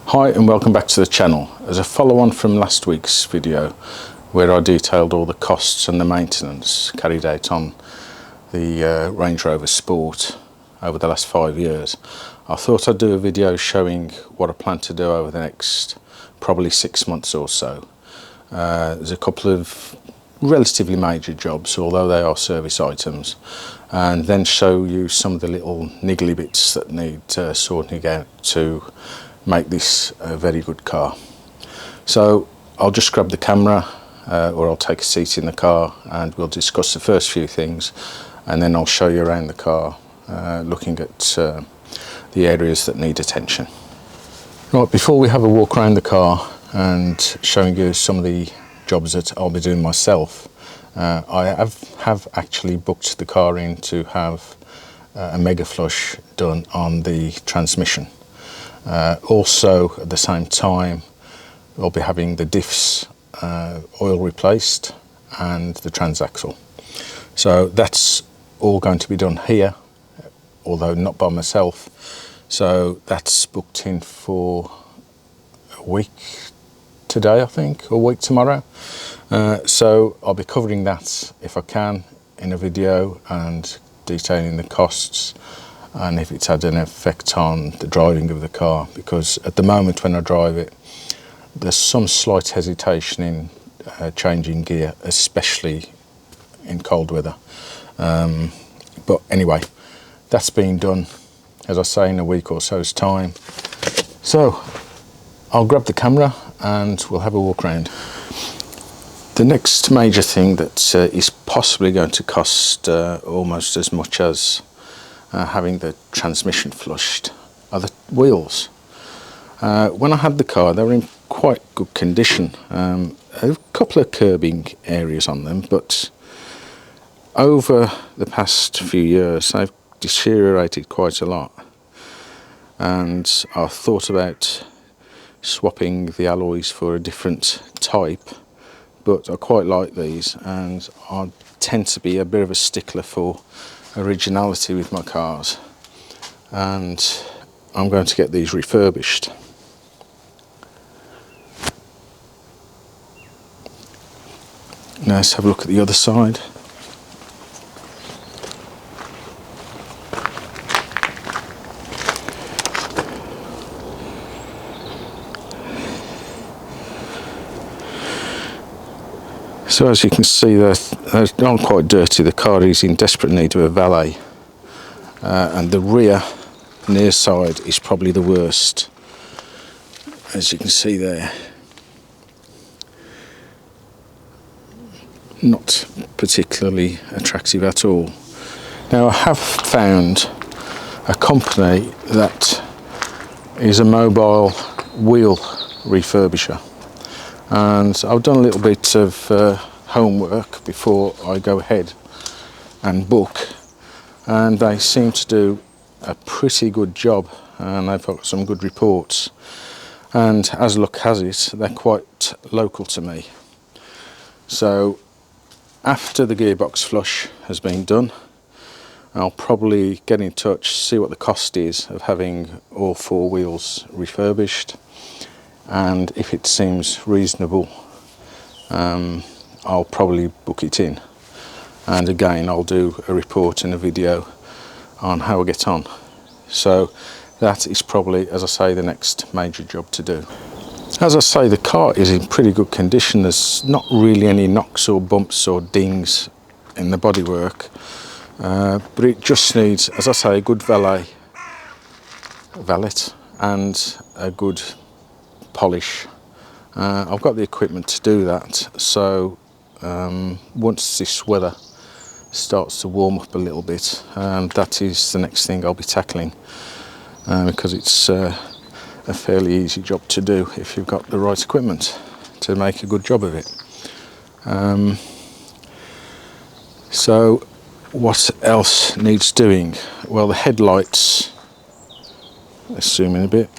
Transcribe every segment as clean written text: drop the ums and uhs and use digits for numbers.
Hi and welcome back to the channel. As a follow-on from last week's video where I detailed all the costs and the maintenance carried out on the Range Rover Sport over the last 5 years, I thought I'd do a video showing what I plan to do over the next probably 6 months or so. There's a couple of relatively major jobs, although they are service items, and then show you some of the little niggly bits that need sorting out to make this a very good car. So I'll just grab the camera or I'll take a seat in the car and we'll discuss the first few things, and then I'll show you around the car looking at the areas that need attention. Right, before we have a walk around the car and showing you some of the jobs that I'll be doing myself, I have actually booked the car in to have a mega flush done on the transmission. Also at the same time we'll be having the diffs oil replaced and the transaxle. So that's all going to be done here, although not by myself. So that's booked in for a week today, I think, or a week tomorrow. So I'll be covering that if I can in a video and detailing the costs and if it's had an effect on the driving of the car, because at the moment when I drive it there's some slight hesitation in changing gear, especially in cold weather. But anyway, that's being done, as I say, in a week or so's time. So I'll grab the camera and we'll have a walk around. The next major thing that is possibly going to cost almost as much as having the transmission flushed are the wheels. When I had the car they were in quite good condition, a couple of curbing areas on them, but over the past few years they've deteriorated quite a lot, and I thought about swapping the alloys for a different type, but I quite like these and I tend to be a bit of a stickler for originality with my cars, and I'm going to get these refurbished. Now let's have a look at the other side. So as you can see, they're not quite dirty. The car is in desperate need of a valet, and the rear near side is probably the worst, as you can see there. Not particularly attractive at all. Now I have found a company that is a mobile wheel refurbisher, and I've done a little bit of homework before I go ahead and book, and they seem to do a pretty good job and they've got some good reports, and as luck has it they're quite local to me. So after the gearbox flush has been done I'll probably get in touch, see what the cost is of having all four wheels refurbished, and if it seems reasonable I'll probably book it in, and again I'll do a report and a video on how I get on. So that is probably, as I say, the next major job to do. As I say, the car is in pretty good condition. There's not really any knocks or bumps or dings in the bodywork, but it just needs, as I say, a good valet and a good polish. I've got the equipment to do that, so once this weather starts to warm up a little bit, that is the next thing I'll be tackling, because it's a fairly easy job to do if you've got the right equipment to make a good job of it. So what else needs doing? Well, the headlights, let's zoom in a bit.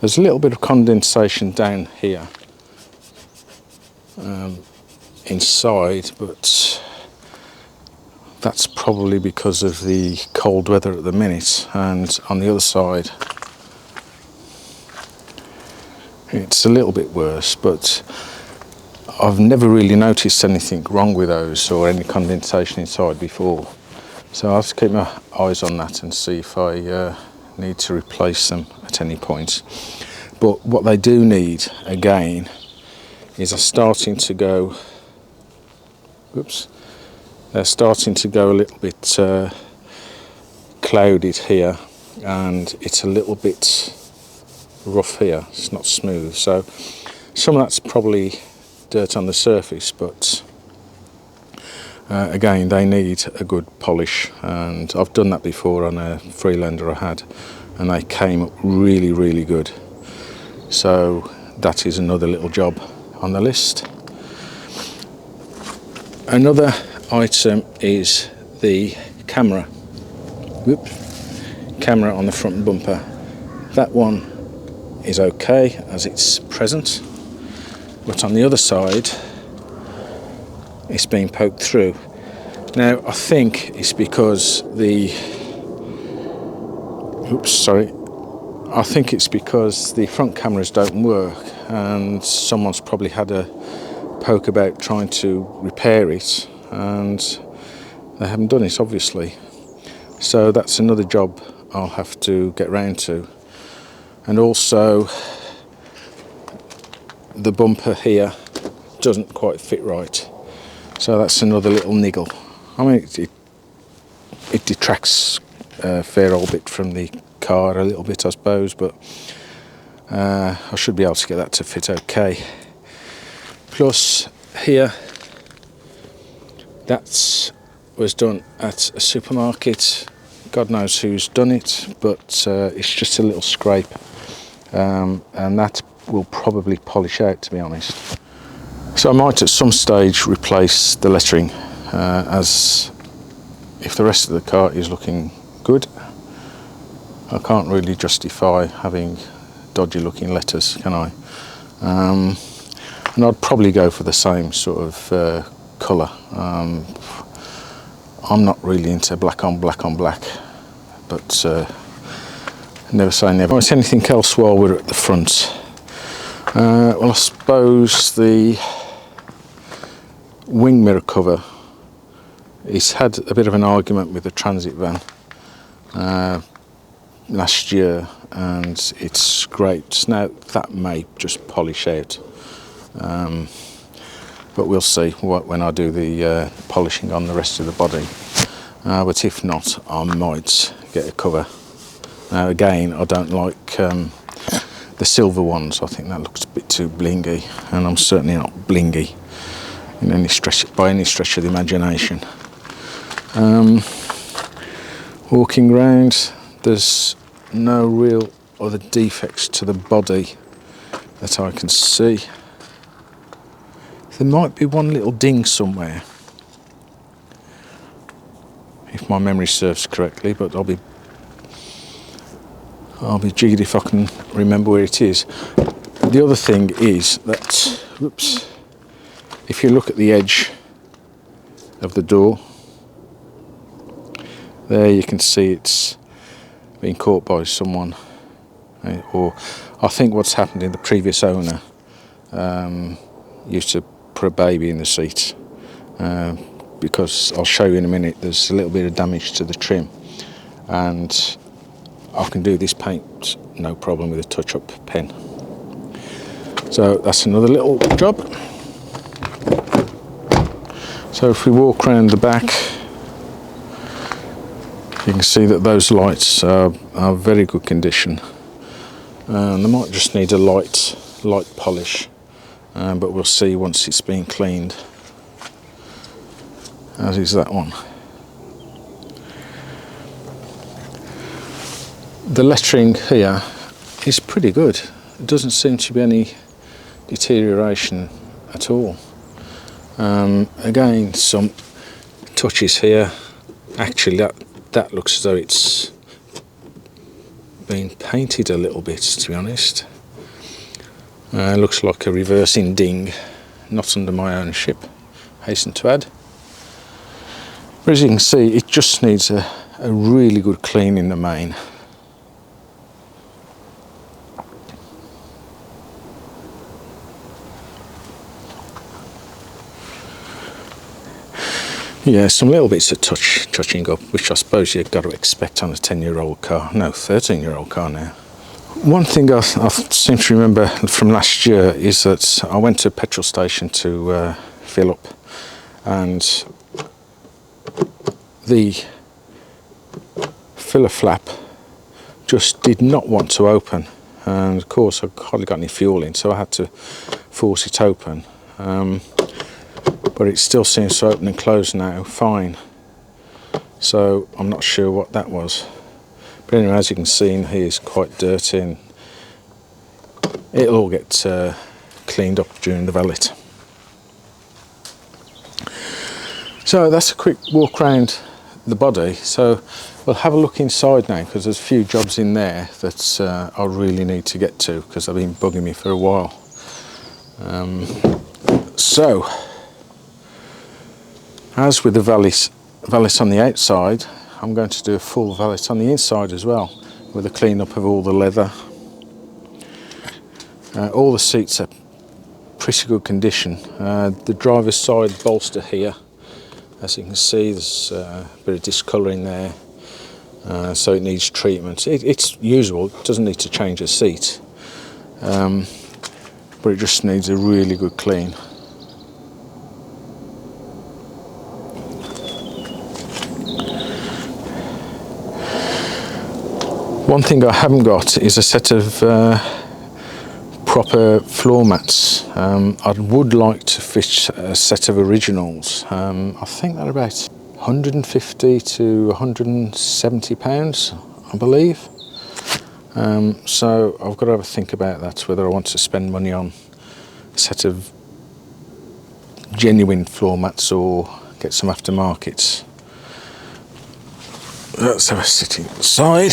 There's a little bit of condensation down here inside, but that's probably because of the cold weather at the minute. And on the other side it's a little bit worse, but I've never really noticed anything wrong with those or any condensation inside before. So I'll have to keep my eyes on that and see if I need to replace them at any point. But what they do need, again, is they're starting to go, they're starting to go a little bit clouded here, and it's a little bit rough here. It's not smooth. So some of that's probably dirt on the surface, but again, they need a good polish, and I've done that before on a Freelander I had, and they came up really, really good. So that is another little job on the list. Another item is the camera. Camera on the front bumper. That one is okay as it's present, but on the other side it's been poked through. Now I think it's because I think it's because the front cameras don't work, and someone's probably had a poke about trying to repair it, and they haven't done it, obviously. So that's another job I'll have to get round to. And also the bumper here doesn't quite fit right, so that's another little niggle. I mean, it detracts a fair old bit from the car, a little bit I suppose, but I should be able to get that to fit okay. Plus here, that was done at a supermarket. God knows who's done it, but it's just a little scrape, and that will probably polish out, to be honest. So I might at some stage replace the lettering, as if the rest of the car is looking good, I can't really justify having dodgy looking letters, can I? And I'd probably go for the same sort of colour. I'm not really into black on black, but never say never. Is anything else while we're at the front? Well, I suppose the wing mirror cover, it's had a bit of an argument with the transit van last year, and it's scraped. Now that may just polish out, but we'll see when I do the polishing on the rest of the body. But if not, I might get a cover. Now again, I don't like the silver ones. I think that looks a bit too blingy, and I'm certainly not blingy in any stretch, by any stretch of the imagination. Walking round, there's no real other defects to the body that I can see. There might be one little ding somewhere, if my memory serves correctly, but I'll be jiggered if I can remember where it is. The other thing is that, if you look at the edge of the door, there you can see it's been caught by someone, or I think what's happened in the previous owner used to put a baby in the seat, because I'll show you in a minute, there's a little bit of damage to the trim, and I can do this paint no problem with a touch-up pen. So that's another little job. So if we walk around the back, you can see that those lights are very good condition. They might just need a light polish, but we'll see once it's been cleaned, as is that one. The lettering here is pretty good. There doesn't seem to be any deterioration at all. Again, some touches here. Actually, that looks as though it's been painted a little bit, to be honest. Looks like a reversing ding, not under my ownership, hasten to add. But as you can see, it just needs a really good clean in the main. Yeah, some little bits of touching up, which I suppose you've got to expect on a 10-year-old car. No, 13-year-old car now. One thing I seem to remember from last year is that I went to a petrol station to fill up, and the filler flap just did not want to open, and of course I hardly got any fuel in, so I had to force it open. But it still seems to open and close now fine, so I'm not sure what that was. But anyway, as you can see in here, it's quite dirty, and it'll all get cleaned up during the valet. So that's a quick walk around the body. So we'll have a look inside now, because there's a few jobs in there that I really need to get to, because they've been bugging me for a while. So as with the valet on the outside, I'm going to do a full valet on the inside as well, with a clean up of all the leather. All the seats are pretty good condition. The driver's side bolster here, as you can see, there's a bit of discolouring there, so it needs treatment. It's usable, it doesn't need to change the seat, but it just needs a really good clean. One thing I haven't got is a set of proper floor mats. I would like to fit a set of originals. I think they're about 150 to 170 pounds, I believe. So I've got to have a think about that, whether I want to spend money on a set of genuine floor mats or get some aftermarkets. Let's have a sit inside.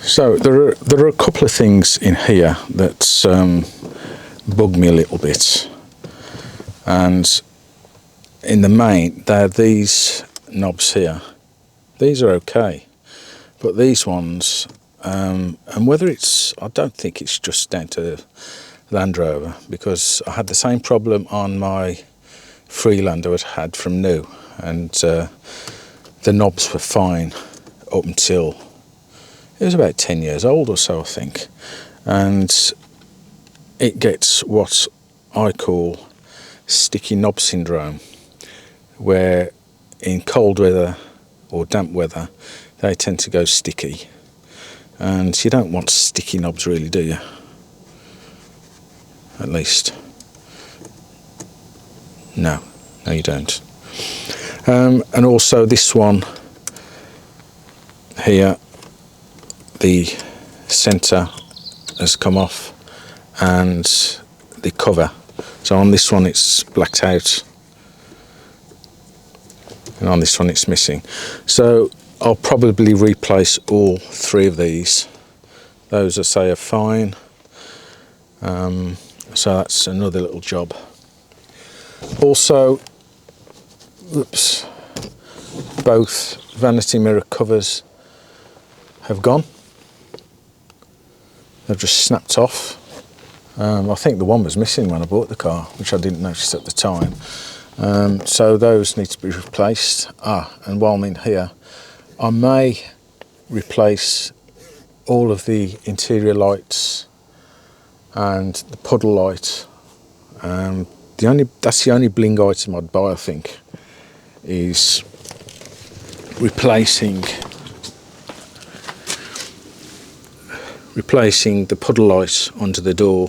So there are a couple of things in here that bug me a little bit, and in the main they're these knobs here. These are okay, but these ones, and whether it's, I don't think it's just down to Land Rover, because I had the same problem on my Freelander I'd had from new, and the knobs were fine up until it was about 10 years old or so, I think, and it gets what I call sticky knob syndrome, where in cold weather or damp weather they tend to go sticky, and you don't want sticky knobs really, do you? At least no you don't. And also this one here, the centre has come off, and the cover, so on this one it's blacked out, and on this one it's missing. So I'll probably replace all three of these. Those I say are fine, so that's another little job. Also, oops, both vanity mirror covers have gone. They've just snapped off. I think the one was missing when I bought the car, which I didn't notice at the time. So those need to be replaced. And while I'm in here, I may replace all of the interior lights and the puddle light. That's the only bling item I'd buy, I think, is replacing the puddle light under the door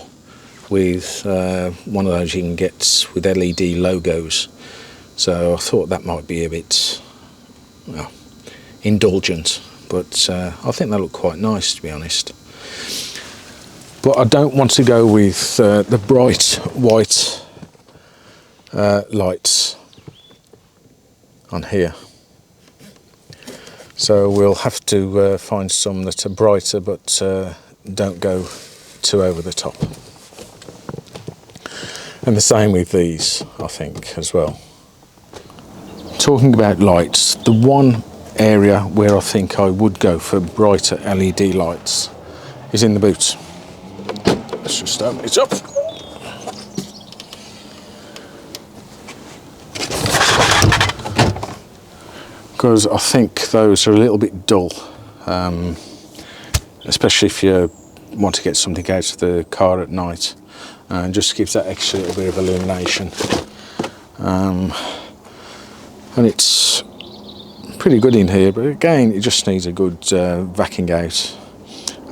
with one of those you can get with LED logos. So I thought that might be a bit, well, indulgent, but I think they look quite nice, to be honest. But I don't want to go with the bright white lights on here. So we'll have to find some that are brighter, but don't go too over the top. And the same with these, I think, as well. Talking about lights, the one area where I think I would go for brighter LED lights is in the boot. Let's just open it up. because I think those are a little bit dull, especially if you want to get something out of the car at night, and just gives that extra little bit of illumination. And it's pretty good in here, but again it just needs a good vacuuming out.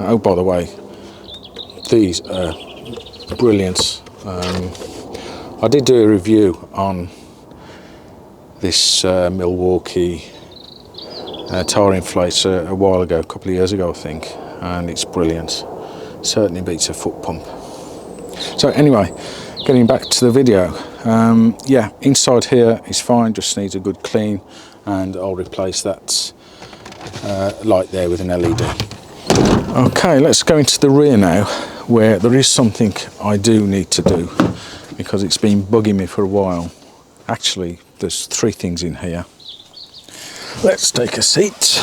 Oh, by the way, these are brilliant. I did do a review on this Milwaukee tyre inflator a while ago, a couple of years ago I think, and it's brilliant. Certainly beats a foot pump. So anyway, getting back to the video, yeah, inside here is fine, just needs a good clean, and I'll replace that light there with an LED. Okay, let's go into the rear now, where there is something I do need to do because it's been bugging me for a while. Actually, there's three things in here. Let's take a seat.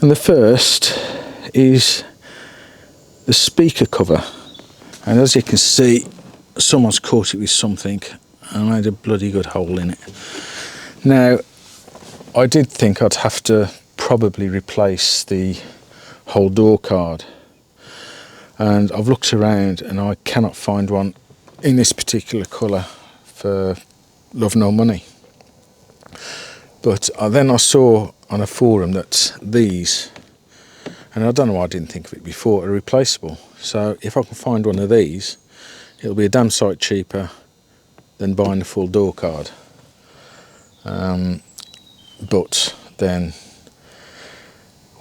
And the first is the speaker cover, and as you can see, someone's caught it with something and made a bloody good hole in it. Now, I did think I'd have to probably replace the whole door card, and I've looked around and I cannot find one in this particular colour for love nor money. But then I saw on a forum that these, and I don't know why I didn't think of it before, are replaceable. So if I can find one of these, it'll be a damn sight cheaper than buying the full door card. But then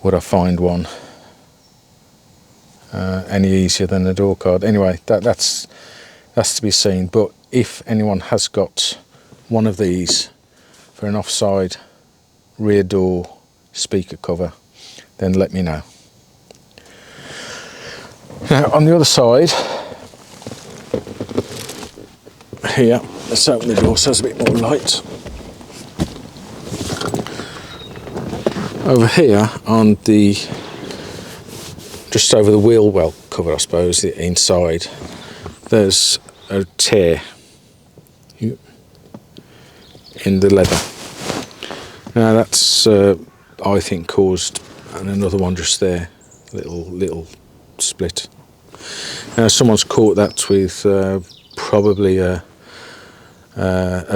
would I find one any easier than the door card? Anyway, that's to be seen. But if anyone has got one of these for an offside rear door speaker cover, then let me know. Now on the other side here, let's open the door so there's a bit more light. Over here on the, just over the wheel well cover I suppose, the inside, there's a tear in the leather. Now that's I think caused, and another one just there, little split. Now someone's caught that with probably a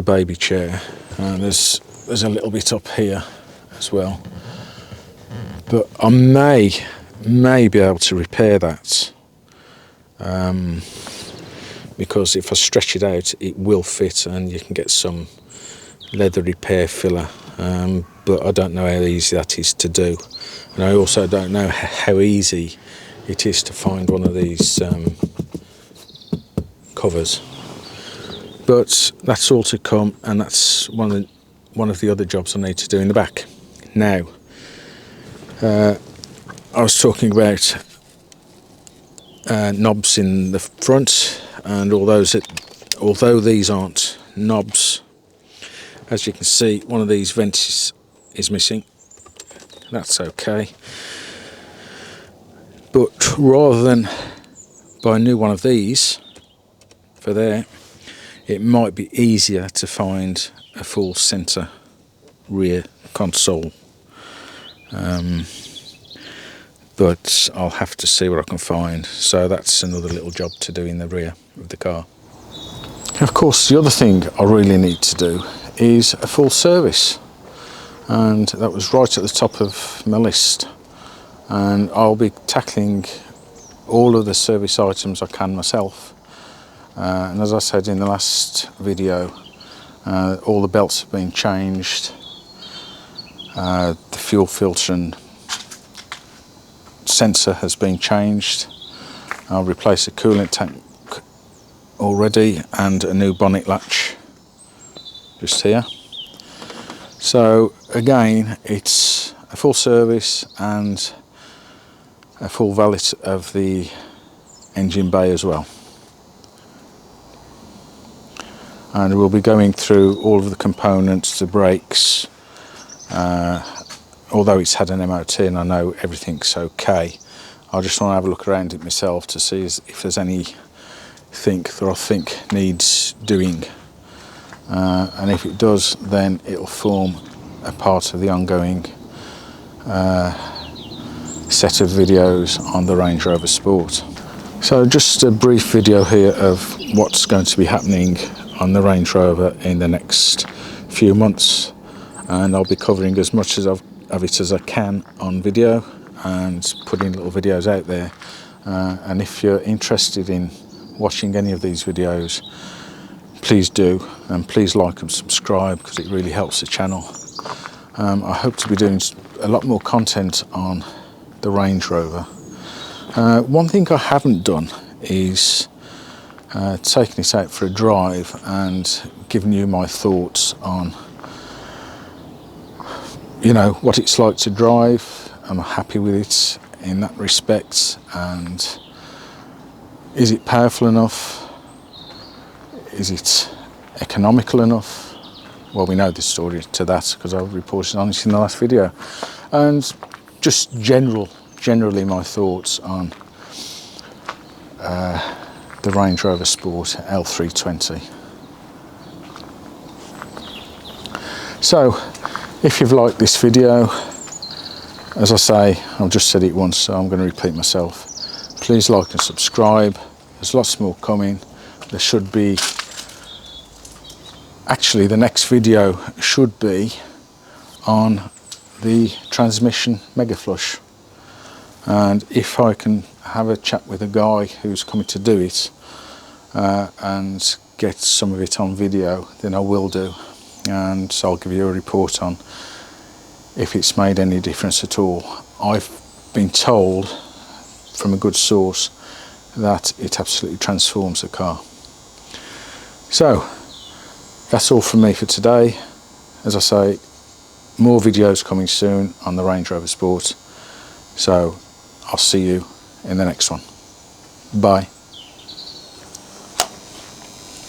baby chair, and there's a little bit up here as well. But I may be able to repair that, because if I stretch it out it will fit, and you can get some leather repair filler, but I don't know how easy that is to do, and I also don't know how easy it is to find one of these covers. But that's all to come, and that's one of the other jobs I need to do in the back. Now, I was talking about knobs in the front, and although these aren't knobs, as you can see, one of these vents is missing. That's okay. But rather than buy a new one of these for there, it might be easier to find a full centre rear console. But I'll have to see what I can find. So that's another little job to do in the rear of the car. Of course, the other thing I really need to do is a full service, and that was right at the top of my list, and I'll be tackling all of the service items I can myself. And as I said in the last video, all the belts have been changed, the fuel filter and sensor has been changed. I'll replace a coolant tank already, and a new bonnet latch just here. So again, it's a full service and a full valet of the engine bay as well. And we'll be going through all of the components, the brakes, although it's had an MOT and I know everything's okay. I just want to have a look around it myself to see if there's anything that I think needs doing. and if it does, then it'll form a part of the ongoing set of videos on the Range Rover Sport. So just a brief video here of what's going to be happening on the Range Rover in the next few months, and I'll be covering as much of it as I can on video and putting little videos out there, and if you're interested in watching any of these videos, please do, and please like and subscribe because it really helps the channel. I hope to be doing a lot more content on the Range Rover. One thing I haven't done is taking it out for a drive and giving you my thoughts on, what it's like to drive. Am I happy with it in that respect, and is it powerful enough? Is it economical enough? Well, we know the story to that because I reported on it in the last video. And just generally my thoughts on the Range Rover Sport L320. So, if you've liked this video, as I say, I've just said it once, so I'm going to repeat myself. Please like and subscribe. There's lots more coming. There should be, actually the next video should be on the transmission mega flush, and if I can have a chat with a guy who's coming to do it and get some of it on video, then I will do, and so I'll give you a report on if it's made any difference at all. I've been told from a good source that it absolutely transforms the car. So that's all from me for today. As I say, more videos coming soon on the Range Rover Sport, so I'll see you in the next one. Bye.